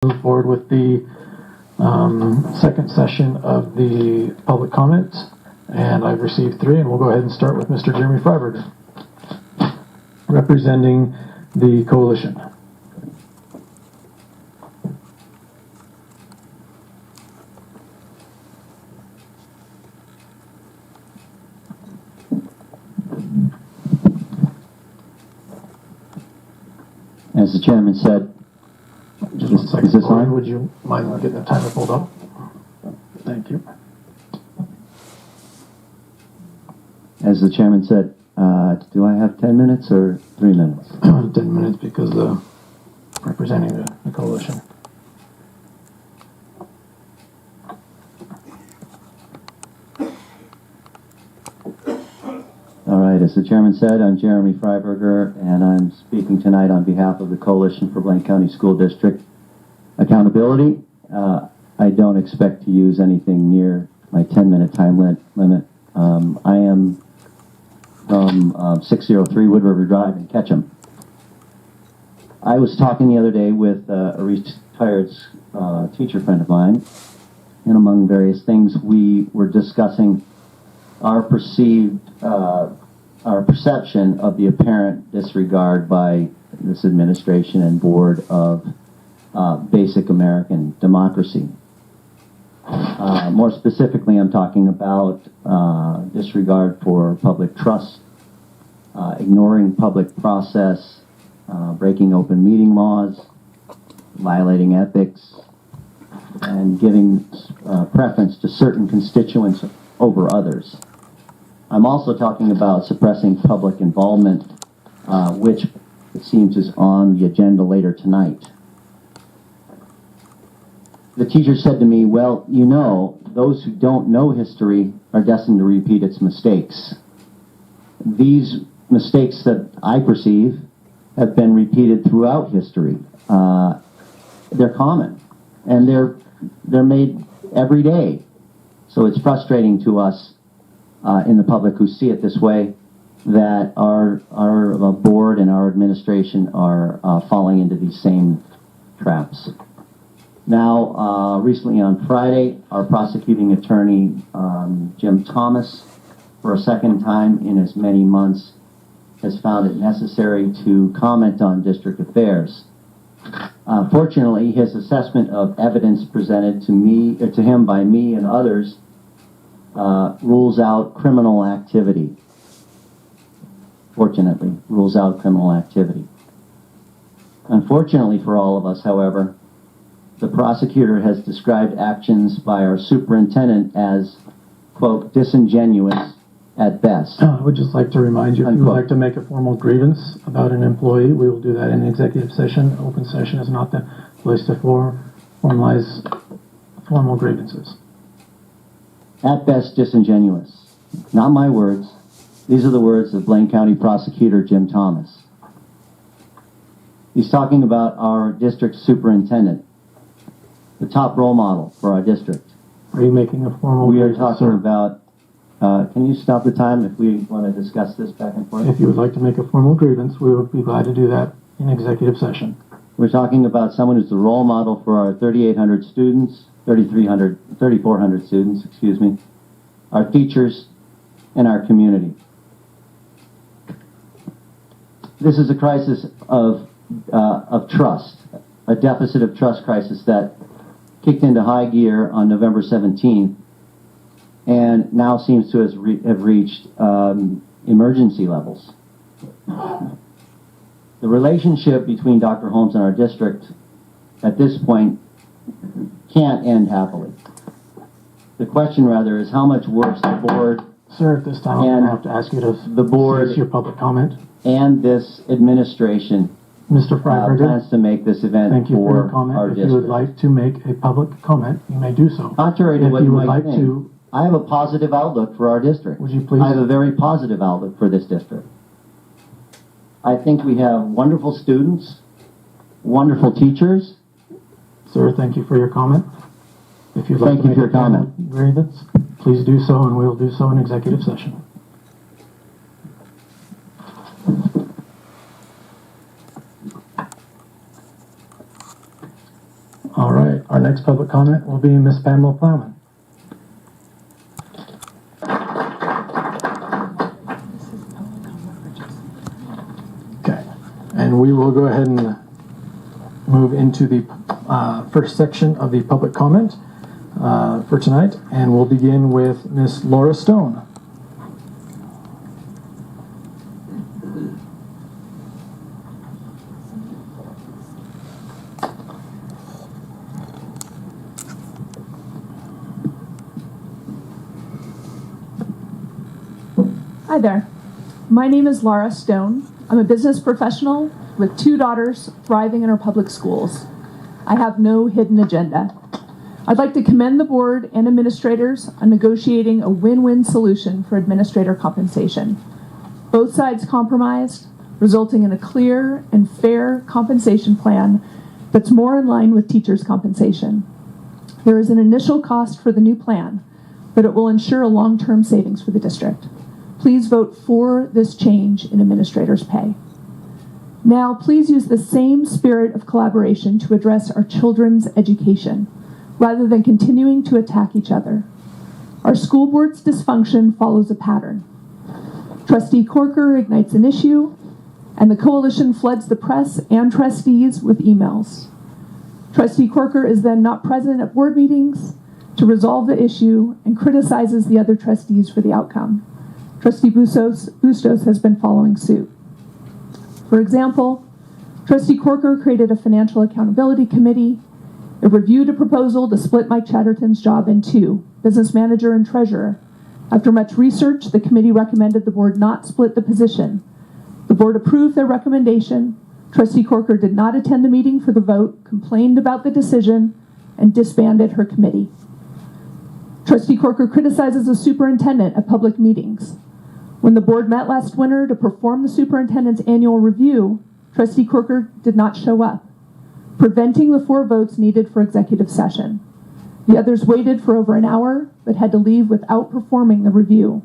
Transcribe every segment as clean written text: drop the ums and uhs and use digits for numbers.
Move forward with the second session of the public comment, and I've received 3, and we'll go ahead and start with Mr. Jeremy Fryberger, representing the coalition. As the chairman said, Just 1 second. Is this on? Would you mind getting the timer pulled up? Thank you. As the chairman said, do I have 10 minutes or 3 minutes? 10 minutes because representing the coalition. All right, as the chairman said, I'm Jeremy Fryberger, and I'm speaking tonight on behalf of the Coalition for Blaine County School District Accountability. I don't expect to use anything near my 10-minute time limit. I am from 603 Wood River Drive in Ketchum. I was talking the other day with a retired teacher friend of mine, and among various things, we were discussing our perception of the apparent disregard by this administration and board of basic American democracy. More specifically, I'm talking about disregard for public trust, ignoring public process, breaking open meeting laws, violating ethics, and giving preference to certain constituents over others. I'm also talking about suppressing public involvement, which it seems is on the agenda later tonight. The teacher said to me, well, you know, those who don't know history are destined to repeat its mistakes. These mistakes that I perceive have been repeated throughout history. They're common, and they're made every day. So it's frustrating to us in the public who see it this way that our board and our administration are falling into these same traps. Now, recently on Friday, our prosecuting attorney, Jim Thomas, for a second time in as many months, has found it necessary to comment on district affairs. Fortunately, his assessment of evidence presented to him by me and others rules out criminal activity. Fortunately, rules out criminal activity. Unfortunately for all of us, however, the prosecutor has described actions by our superintendent as, quote, disingenuous at best. I would just like to remind you, if you would like to make a formal grievance about an employee, we will do that in executive session. Open session is not the place to formalize formal grievances. At best, disingenuous. Not my words. These are the words of Blaine County Prosecutor Jim Thomas. He's talking about our district superintendent, the top role model for our district. Are you making a formal We are grievance, talking sir? about, can you stop the time if we want to discuss this back and forth? If you would like to make a formal grievance, we would be glad to do that in executive session. We're talking about someone who's the role model for our 3,800 students, 3,400 students, excuse me, our teachers, and our community. This is a crisis of trust, a deficit of trust crisis that kicked into high gear on November 17th and now seems to have reached emergency levels. The relationship between Dr. Holmes and our district at this point can't end happily. The question, rather, is how much worse the board... Sir, at this time, I'm going to have to ask you to cease your public comment. And this administration Mr. Fryberger, plans to make this event thank you for your for comment. our If district. you would like to make a public comment, you may do so. Contrary to If what you you would might like think, to, I have a positive outlook for our district. would you please? I have a very positive outlook for this district. I think we have wonderful students, wonderful teachers. Sir, thank you for your comment. If you'd like Thank to you make for a your comment. formal grievance, please do so, and we'll do so in executive session. All right, our next public comment will be Ms. Pamela Plowman. Okay, and we will go ahead and move into the first section of the public comment for tonight, and we'll begin with Ms. Laura Stone. Hi there. My name is Laura Stone. I'm a business professional with 2 daughters thriving in our public schools. I have no hidden agenda. I'd like to commend the board and administrators on negotiating a win-win solution for administrator compensation. Both sides compromised, resulting in a clear and fair compensation plan that's more in line with teachers' compensation. There is an initial cost for the new plan, but it will ensure a long-term savings for the district. Please vote for this change in administrators' pay. Now, please use the same spirit of collaboration to address our children's education, rather than continuing to attack each other. Our school board's dysfunction follows a pattern. Trustee Corker ignites an issue, and the coalition floods the press and trustees with emails. Trustee Corker is then not present at board meetings to resolve the issue and criticizes the other trustees for the outcome. Trustee Bustos has been following suit. For example, Trustee Corker created a financial accountability committee. It reviewed a proposal to split Mike Chatterton's job in 2, business manager and treasurer. After much research, the committee recommended the board not split the position. The board approved their recommendation. Trustee Corker did not attend the meeting for the vote, complained about the decision, and disbanded her committee. Trustee Corker criticizes the superintendent at public meetings. When the board met last winter to perform the superintendent's annual review, Trustee Corker did not show up, preventing the 4 votes needed for executive session. The others waited for over an hour, but had to leave without performing the review.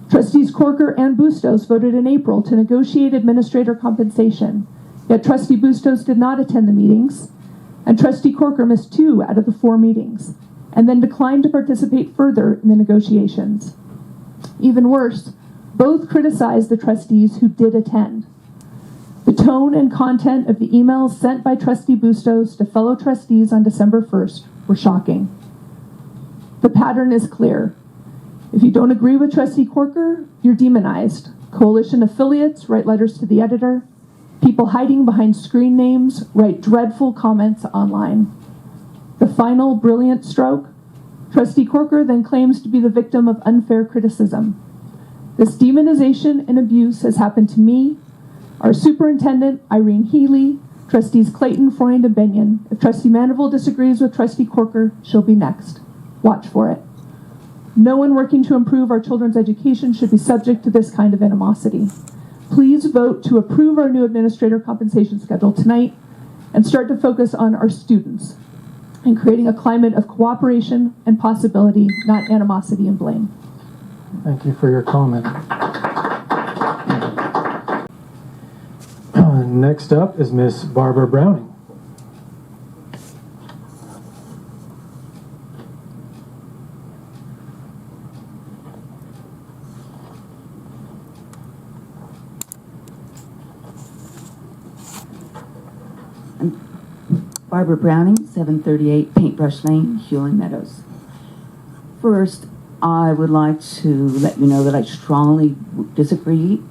Trustees Corker and Bustos voted in April to negotiate administrator compensation, yet Trustee Bustos did not attend the meetings, and Trustee Corker missed 2 out of the 4 meetings, and then declined to participate further in the negotiations. Even worse, both criticized the trustees who did attend. The tone and content of the emails sent by Trustee Bustos to fellow trustees on December 1st were shocking. The pattern is clear. If you don't agree with Trustee Corker, you're demonized. Coalition affiliates write letters to the editor. People hiding behind screen names write dreadful comments online. The final brilliant stroke, Trustee Corker then claims to be the victim of unfair criticism. This demonization and abuse has happened to me, our superintendent, Irene Healy, Trustees Clayton, Freund, and Bennion. If Trustee Mandeville disagrees with Trustee Corker, she'll be next. Watch for it. No one working to improve our children's education should be subject to this kind of animosity. Please vote to approve our new administrator compensation schedule tonight and start to focus on our students and creating a climate of cooperation and possibility, not animosity and blame. Thank you for your comment. Next up is Miss Barbara Browning. Barbara Browning, 738 Paintbrush Lane, Hewlin Meadows. First, I would like to let you know that I strongly disagree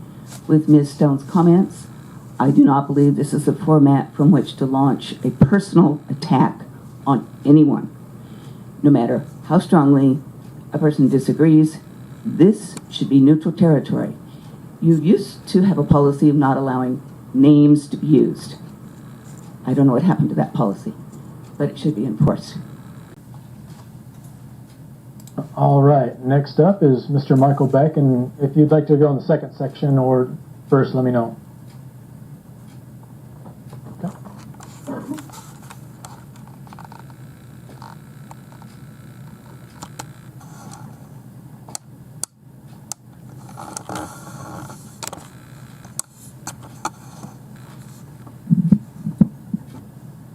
with Ms. Stone's comments. I do not believe this is the format from which to launch a personal attack on anyone. No matter how strongly a person disagrees, this should be neutral territory. You used to have a policy of not allowing names to be used. I don't know what happened to that policy, but it should be enforced. All right, next up is Mr. Michael Beck, and if you'd like to go in the second section or first, let me know. Okay.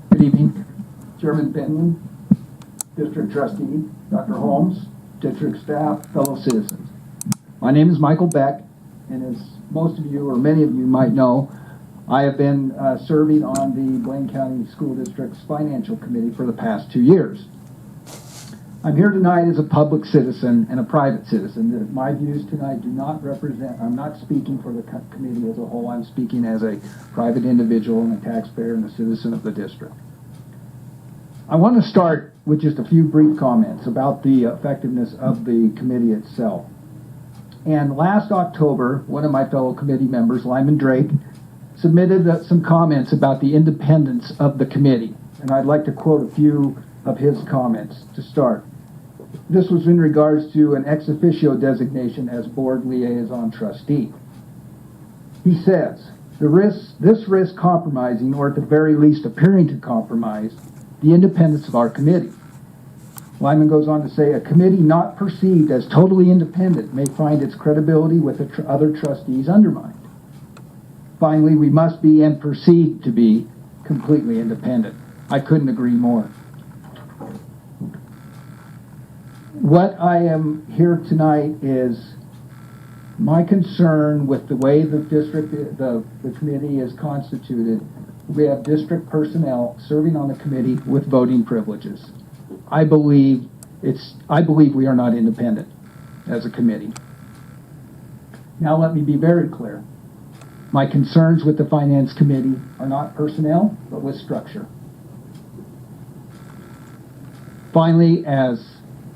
Good evening. Chairman Bennion, District Trustee, Dr. Holmes, District staff, fellow citizens. My name is Michael Beck, and as most of you or many of you might know, I have been serving on the Blaine County School District's Financial Committee for the past 2 years. I'm here tonight as a public citizen and a private citizen. My views tonight do not represent, I'm not speaking for the committee as a whole. I'm speaking as a private individual and a taxpayer and a citizen of the district. I want to start with just a few brief comments about the effectiveness of the committee itself. And last October, one of my fellow committee members, Lyman Drake, submitted some comments about the independence of the committee. And I'd like to quote a few of his comments to start. This was in regards to an ex officio designation as board liaison trustee. He says, this risk compromising, or at the very least appearing to compromise, the independence of our committee. Lyman goes on to say, a committee not perceived as totally independent may find its credibility with the other trustees undermined. Finally, we must be and perceived to be completely independent. I couldn't agree more. What I am here tonight is my concern with the way the district, the committee is constituted. We have district personnel serving on the committee with voting privileges. I believe we are not independent as a committee. Now let me be very clear. My concerns with the Finance Committee are not personnel, but with structure. Finally, as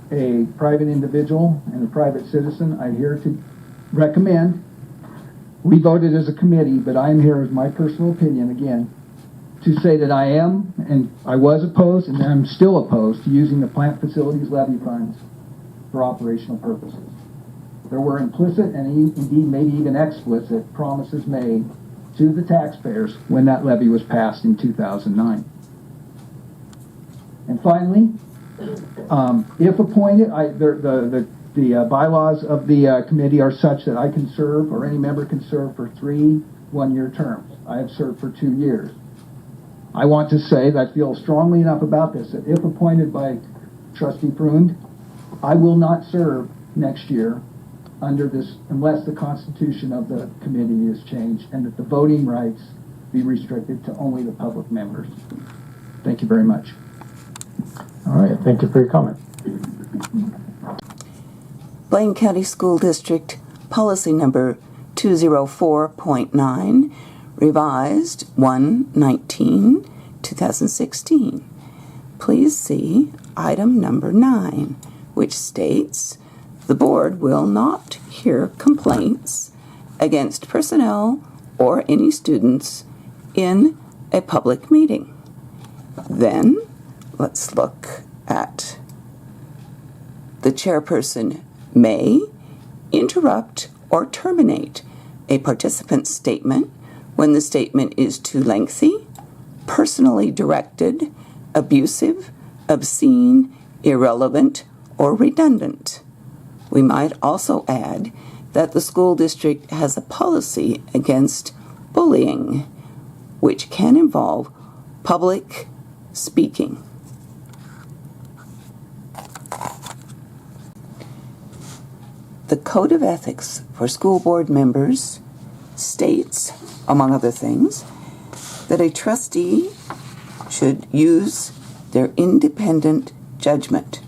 a private individual and a private citizen, I'm here to recommend, we voted as a committee, but I'm here as my personal opinion again, to say that I am, and I was opposed, and I'm still opposed to using the plant facilities levy funds for operational purposes. There were implicit and indeed maybe even explicit promises made to the taxpayers when that levy was passed in 2009. And finally, if appointed, the bylaws of the committee are such that I can serve, or any member can serve, for 3 one-year terms. I have served for 2 years. I want to say that I feel strongly enough about this that if appointed by Trustee Prund, I will not serve next year under this unless the constitution of the committee is changed and that the voting rights be restricted to only the public members. Thank you very much. All right, thank you for your comment. Blaine County School District Policy Number 204.9, revised 1/19/2016. Please see item number 9, which states the board will not hear complaints against personnel or any students in a public meeting. Then let's look at the chairperson may interrupt or terminate a participant's statement when the statement is too lengthy, personally directed, abusive, obscene, irrelevant, or redundant. We might also add that the school district has a policy against bullying, which can involve public speaking. The Code of Ethics for School Board members states, among other things, that a trustee should use their independent judgment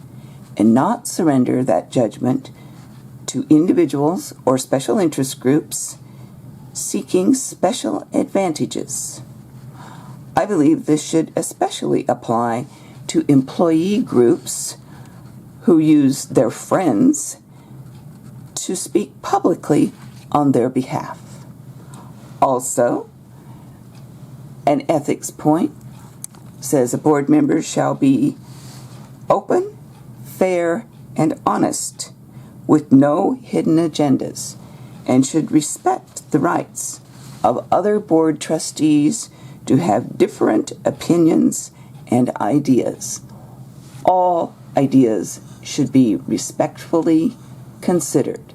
and not surrender that judgment to individuals or special interest groups seeking special advantages. I believe this should especially apply to employee groups who use their friends to speak publicly on their behalf. Also, an ethics point says a board member shall be open, fair, and honest with no hidden agendas and should respect the rights of other board trustees to have different opinions and ideas. All ideas should be respectfully considered.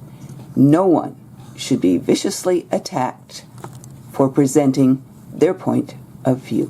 No one should be viciously attacked for presenting their point of view.